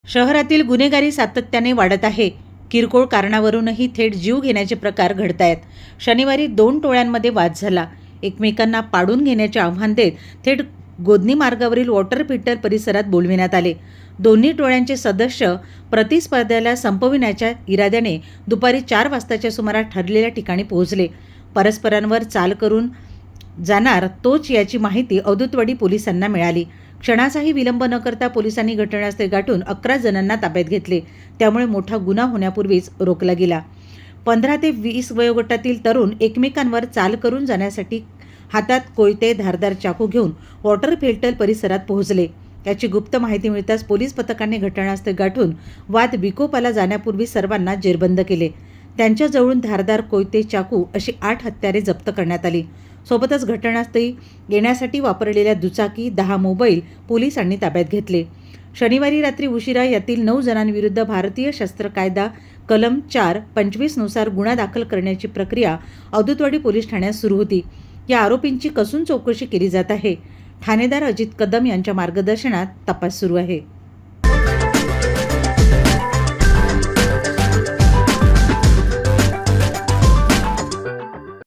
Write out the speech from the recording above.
शहरातील गुन्हेगारी सातत्याने वाढत आहे. किरकोळ कारणावरूनही थेट जीव घेण्याचे प्रकार घडतायत. शनिवारी 2 टोळ्यांमध्ये वाद झाला. एकमेकांना पाडून घेण्याचे आव्हान देत थेट गोदनी मार्गावरील वॉटर फिल्टर परिसरात बोलविण्यात आले. दोन्ही टोळ्यांचे सदस्य प्रतिस्पर्ध्याला संपविण्याच्या इराद्याने दुपारी 4 वाजताच्या सुमारास ठरलेल्या ठिकाणी पोहोचले. परस्परांवर चाल करून जाणार तोच याची माहिती औदुतवाडी पोलिसांना मिळाली. क्षणाचाही विलंब न करता पोलिसांनी घटनास्थळी गाठून 11 जणांना ताब्यात घेतले. त्यामुळे मोठा गुन्हा होण्यापूर्वीच रोखला गेला. 15 ते 20 वयोगटातील तरुण एकमेकांवर चाल करून जाण्यासाठी हातात कोयते, धारदार चाकू घेऊन वॉटर फिल्टर परिसरात पोहोचले. याची गुप्त माहिती मिळताच पोलीस पथकाने घटनास्थळ गाठून वाद विकोपाला जाण्यापूर्वी सर्वांना जेरबंद केले. त्यांच्याजवळून धारदार कोयते, चाकू अशी 8 हत्यारे जप्त करण्यात आली. सोबतच घटनास्थळी येण्यासाठी वापरलेल्या दुचाकी, 10 मोबाईल पोलिसांनी ताब्यात घेतले. शनिवारी रात्री उशिरा यातील 9 जणांविरुद्ध भारतीय शस्त्र कायदा कलम 4(25) नुसार गुन्हा दाखल करण्याची प्रक्रिया औदुतवाडी पोलीस ठाण्यात सुरू होती. या आरोपींची कसून चौकशी केली जात आहे. ठाणेदार अजित कदम यांच्या मार्गदर्शनात तपास सुरू आहे.